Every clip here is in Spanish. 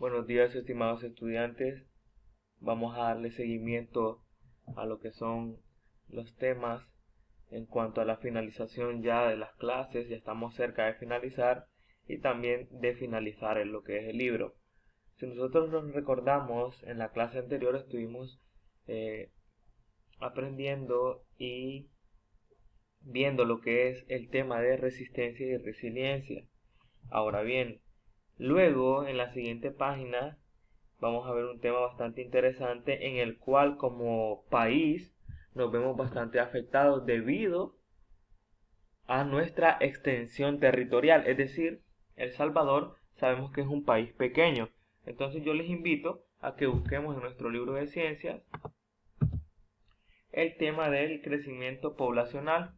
Buenos días, estimados estudiantes. Vamos a darle seguimiento a lo que son los temas en cuanto a la finalización ya de las clases. Ya estamos cerca de finalizar y también de finalizar en lo que es el libro. Si nosotros nos recordamos, en la clase anterior estuvimos aprendiendo y viendo lo que es el tema de resistencia y resiliencia. Ahora bien, luego en la siguiente página vamos a ver un tema bastante interesante en el cual como país nos vemos bastante afectados debido a nuestra extensión territorial. Es decir, El Salvador sabemos que es un país pequeño. Entonces yo les invito a que busquemos en nuestro libro de ciencias el tema del crecimiento poblacional,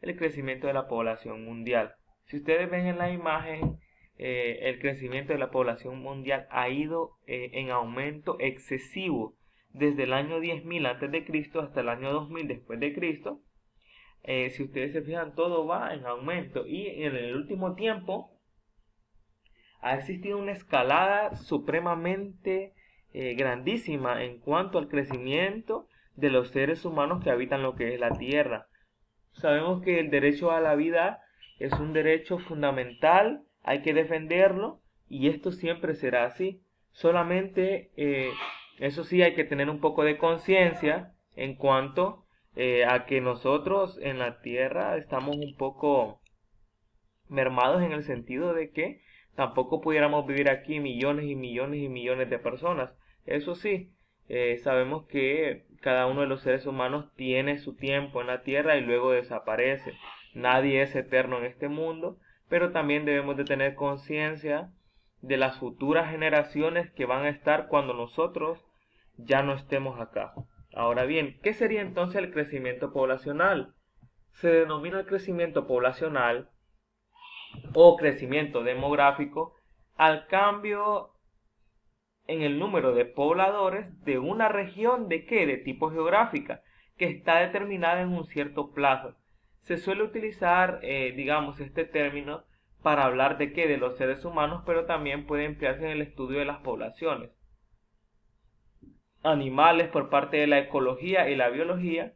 el crecimiento de la población mundial. Si ustedes ven en la imagen, el crecimiento de la población mundial ha ido en aumento excesivo desde el año 10.000 antes de Cristo hasta el año 2000 después de Cristo. Si ustedes se fijan, todo va en aumento y en el último tiempo ha existido una escalada supremamente grandísima en cuanto al crecimiento de los seres humanos que habitan lo que es la Tierra. Sabemos que el derecho a la vida es un derecho fundamental, hay que defenderlo y esto siempre será así. Solamente, eso sí, hay que tener un poco de conciencia en cuanto a que nosotros en la Tierra estamos un poco mermados en el sentido de que tampoco pudiéramos vivir aquí millones y millones y millones de personas. Eso sí, sabemos que cada uno de los seres humanos tiene su tiempo en la tierra y luego desaparece. Nadie es eterno en este mundo, pero también debemos de tener conciencia de las futuras generaciones que van a estar cuando nosotros ya no estemos acá. Ahora bien, ¿qué sería entonces el crecimiento poblacional? Se denomina el crecimiento poblacional o crecimiento demográfico al cambio en el número de pobladores de una región de ¿qué? De tipo geográfica, que está determinada en un cierto plazo. Se suele utilizar, digamos, este término para hablar de ¿qué? De los seres humanos, pero también puede emplearse en el estudio de las poblaciones animales por parte de la ecología y la biología.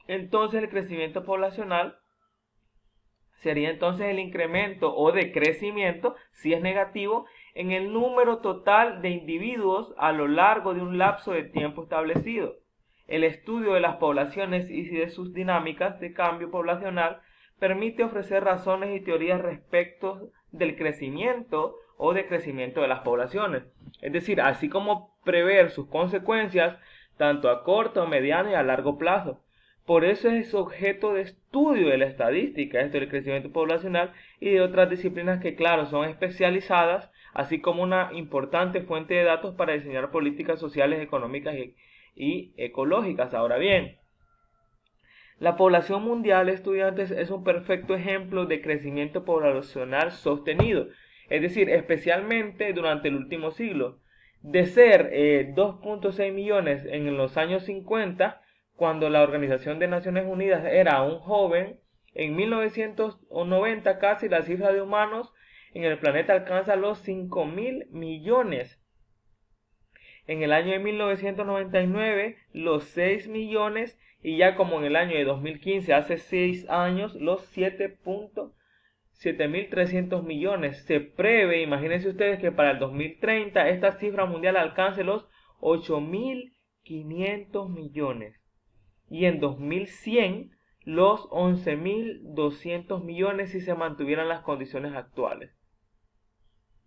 Entonces el crecimiento poblacional sería entonces el incremento o decrecimiento, si es negativo, en el número total de individuos a lo largo de un lapso de tiempo establecido. El estudio de las poblaciones y de sus dinámicas de cambio poblacional permite ofrecer razones y teorías respecto del crecimiento o decrecimiento de las poblaciones. Es decir, así como prever sus consecuencias tanto a corto, mediano y a largo plazo. Por eso es objeto de estudio de la estadística, esto del crecimiento poblacional y de otras disciplinas que, claro, son especializadas, así como una importante fuente de datos para diseñar políticas sociales, económicas y ecológicas. Ahora bien, la población mundial, estudiantes, es un perfecto ejemplo de crecimiento poblacional sostenido, es decir, especialmente durante el último siglo. De ser 2.6 millones en los años 50, cuando la Organización de Naciones Unidas era un joven, en 1990 casi la cifra de humanos en el planeta alcanza los 5.000 millones. En el año de 1999 los 6 millones y ya como en el año de 2015, hace 6 años, los 7.300 millones. Se prevé, imagínense ustedes que para el 2030 esta cifra mundial alcance los 8.500 millones. Y en 2100 los 11.200 millones si se mantuvieran las condiciones actuales.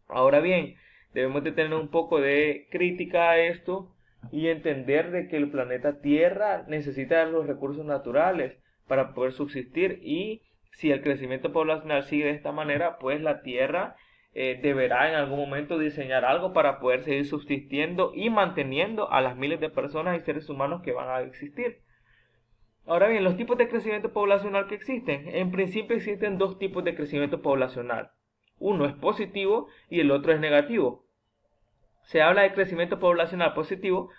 Ahora bien, debemos de tener un poco de crítica a esto y entender de que el planeta Tierra necesita de los recursos naturales para poder subsistir, y si el crecimiento poblacional sigue de esta manera, pues la Tierra deberá en algún momento diseñar algo para poder seguir subsistiendo y manteniendo a las miles de personas y seres humanos que van a existir. Ahora bien, los tipos de crecimiento poblacional que existen. En principio existen dos tipos de crecimiento poblacional. Uno es positivo y el otro es negativo. Se habla de crecimiento poblacional positivo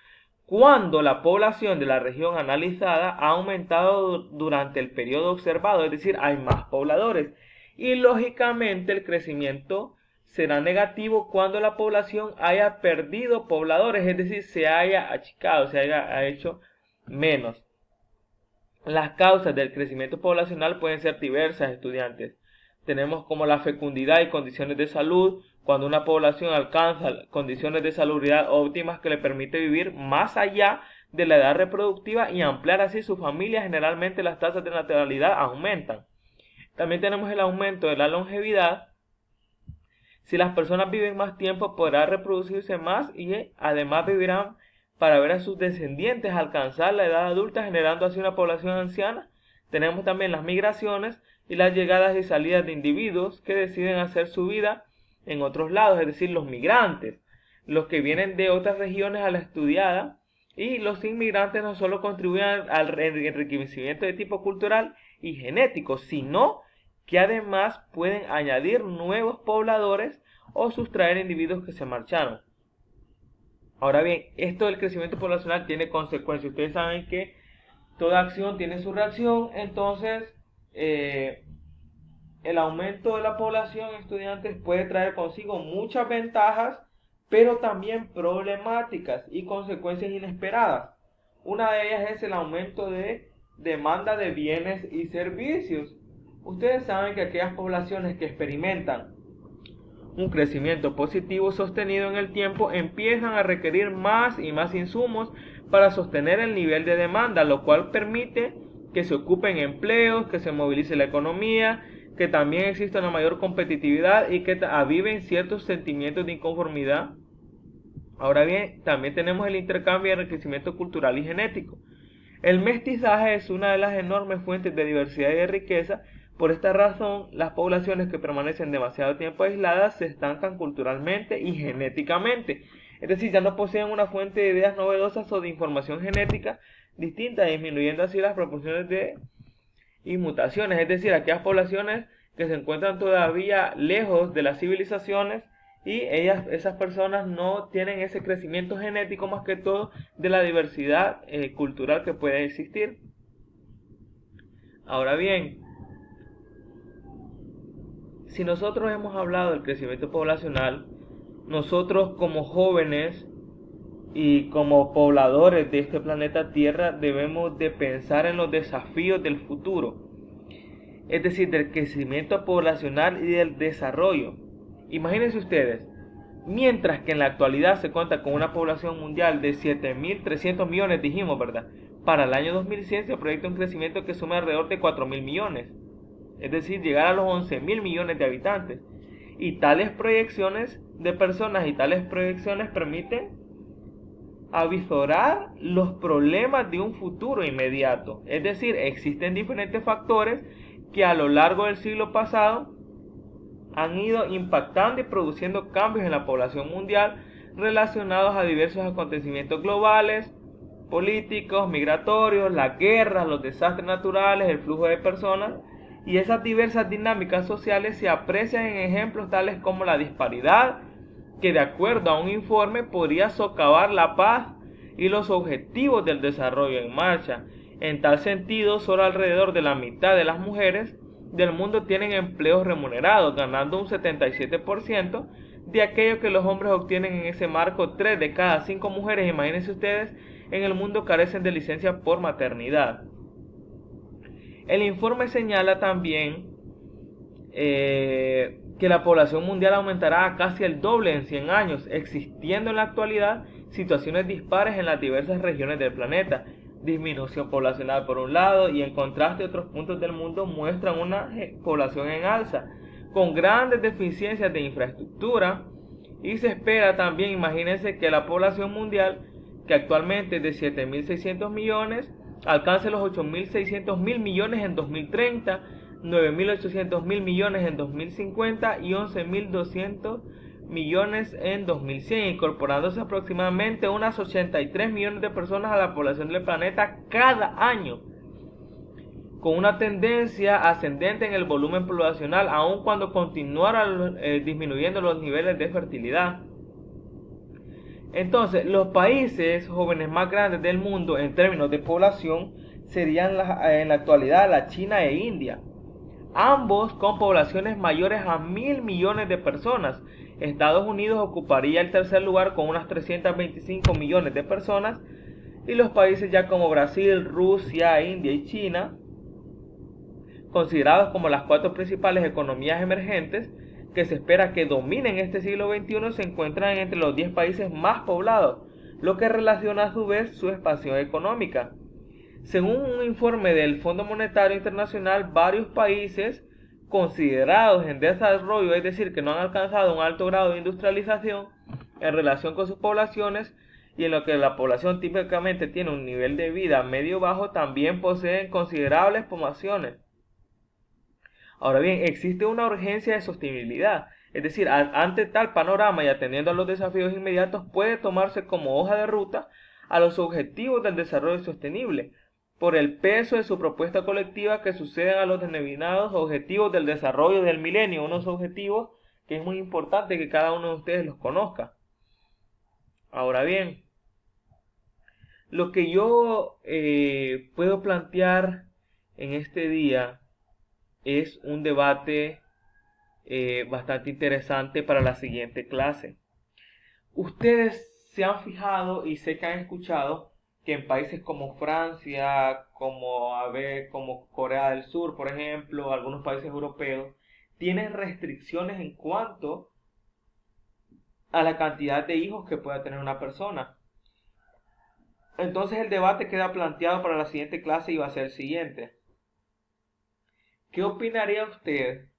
cuando la población de la región analizada ha aumentado durante el periodo observado, es decir, hay más pobladores. Y lógicamente el crecimiento será negativo cuando la población haya perdido pobladores, es decir, se haya achicado, se haya hecho menos. Las causas del crecimiento poblacional pueden ser diversas, estudiantes. Tenemos como la fecundidad y condiciones de salud, cuando una población alcanza condiciones de salubridad óptimas que le permite vivir más allá de la edad reproductiva y ampliar así su familia. Generalmente las tasas de natalidad aumentan. También tenemos el aumento de la longevidad. Si las personas viven más tiempo, podrán reproducirse más y además vivirán para ver a sus descendientes alcanzar la edad adulta, generando así una población anciana. Tenemos también las migraciones y las llegadas y salidas de individuos que deciden hacer su vida en otros lados, es decir, los migrantes, los que vienen de otras regiones a la estudiada. Y los inmigrantes no solo contribuyen al enriquecimiento de tipo cultural y genético, sino que además pueden añadir nuevos pobladores o sustraer individuos que se marcharon. Ahora bien, esto del crecimiento poblacional tiene consecuencias. Ustedes saben que toda acción tiene su reacción, entonces el aumento de la población, estudiantes, puede traer consigo muchas ventajas, pero también problemáticas y consecuencias inesperadas. Una de ellas es el aumento de demanda de bienes y servicios. Ustedes saben que aquellas poblaciones que experimentan un crecimiento positivo sostenido en el tiempo empiezan a requerir más y más insumos para sostener el nivel de demanda, lo cual permite que se ocupen empleos, que se movilice la economía, que también exista una mayor competitividad y que aviven ciertos sentimientos de inconformidad. Ahora bien, también tenemos el intercambio y enriquecimiento cultural y genético. El mestizaje es una de las enormes fuentes de diversidad y de riqueza. Por esta razón, las poblaciones que permanecen demasiado tiempo aisladas se estancan culturalmente y genéticamente. Es decir, ya no poseen una fuente de ideas novedosas o de información genética distinta, disminuyendo así las proporciones de inmutaciones. Es decir, aquellas poblaciones que se encuentran todavía lejos de las civilizaciones y esas personas no tienen ese crecimiento genético, más que todo de la diversidad cultural que puede existir. Ahora bien, si nosotros hemos hablado del crecimiento poblacional, nosotros como jóvenes y como pobladores de este planeta Tierra debemos de pensar en los desafíos del futuro, es decir, del crecimiento poblacional y del desarrollo. Imagínense ustedes, mientras que en la actualidad se cuenta con una población mundial de 7.300 millones, dijimos, ¿verdad? Para el año 2100 se proyecta un crecimiento que sume alrededor de 4.000 millones. Es decir, llegar a los 11.000 millones de habitantes. Y tales proyecciones de personas y tales proyecciones permiten avisorar los problemas de un futuro inmediato. Es decir, existen diferentes factores que a lo largo del siglo pasado han ido impactando y produciendo cambios en la población mundial relacionados a diversos acontecimientos globales, políticos, migratorios, las guerras, los desastres naturales, el flujo de personas. Y esas diversas dinámicas sociales se aprecian en ejemplos tales como la disparidad, que de acuerdo a un informe podría socavar la paz y los objetivos del desarrollo en marcha. En tal sentido, solo alrededor de la mitad de las mujeres del mundo tienen empleos remunerados, ganando un 77% de aquello que los hombres obtienen en ese marco. 3 de cada 5 mujeres, imagínense ustedes, en el mundo carecen de licencia por maternidad. El informe señala también que la población mundial aumentará a casi el doble en 100 años, existiendo en la actualidad situaciones dispares en las diversas regiones del planeta. Disminución poblacional por un lado, y en contraste otros puntos del mundo muestran una población en alza, con grandes deficiencias de infraestructura, y se espera también, imagínense, que la población mundial, que actualmente es de 7.600 millones, alcance los 8.600 mil millones en 2030, 9.800 mil millones en 2050 y 11.200 millones en 2100, incorporándose aproximadamente unas 83 millones de personas a la población del planeta cada año, con una tendencia ascendente en el volumen poblacional, aun cuando continuaran disminuyendo los niveles de fertilidad. Entonces, los países jóvenes más grandes del mundo en términos de población serían en la actualidad la China e India. ambos con poblaciones mayores a 1.000 millones de personas. Estados Unidos ocuparía el tercer lugar con unas 325 millones de personas, y los países ya como Brasil, Rusia, India y China, considerados como las 4 principales economías emergentes que se espera que dominen este siglo XXI, se encuentran entre los 10 países más poblados, lo que relaciona a su vez su expansión económica. Según un informe del Fondo Monetario Internacional, varios países considerados en desarrollo, es decir, que no han alcanzado un alto grado de industrialización en relación con sus poblaciones, y en lo que la población típicamente tiene un nivel de vida medio bajo, también poseen considerables poblaciones. Ahora bien, existe una urgencia de sostenibilidad, es decir, ante tal panorama y atendiendo a los desafíos inmediatos, puede tomarse como hoja de ruta a los objetivos del desarrollo sostenible, por el peso de su propuesta colectiva que suceden a los denominados objetivos del desarrollo del milenio, unos objetivos que es muy importante que cada uno de ustedes los conozca. Ahora bien, lo que yo puedo plantear en este día es un debate bastante interesante para la siguiente clase. Ustedes se han fijado y sé que han escuchado que en países como Francia, como Corea del Sur, por ejemplo, algunos países europeos, tienen restricciones en cuanto a la cantidad de hijos que pueda tener una persona. Entonces el debate queda planteado para la siguiente clase y va a ser el siguiente. ¿Qué opinaría usted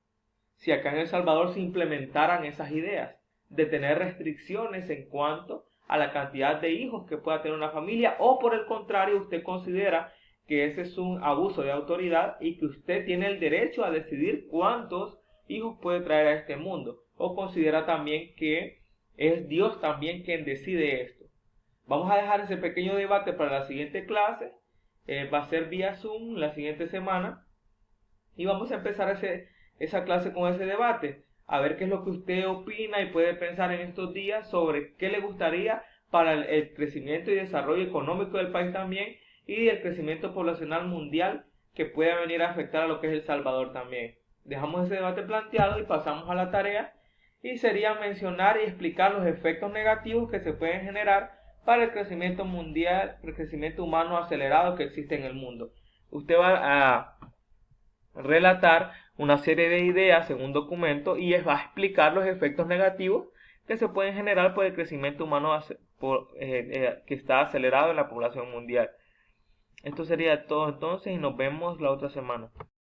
si acá en El Salvador se implementaran esas ideas de tener restricciones en cuanto a la cantidad de hijos que pueda tener una familia, o por el contrario usted considera que ese es un abuso de autoridad y que usted tiene el derecho a decidir cuántos hijos puede traer a este mundo, o considera también que es Dios también quien decide esto? Vamos a dejar ese pequeño debate para la siguiente clase, va a ser vía Zoom la siguiente semana, y vamos a empezar esa clase con ese debate, a ver qué es lo que usted opina y puede pensar en estos días sobre qué le gustaría para el crecimiento y desarrollo económico del país también, y el crecimiento poblacional mundial que pueda venir a afectar a lo que es El Salvador también. Dejamos ese debate planteado y pasamos a la tarea, y sería mencionar y explicar los efectos negativos que se pueden generar para el crecimiento mundial, el crecimiento humano acelerado que existe en el mundo. Usted va a relatar una serie de ideas en un documento y va a explicar los efectos negativos que se pueden generar por el crecimiento humano que está acelerado en la población mundial. Esto sería todo entonces y nos vemos la otra semana.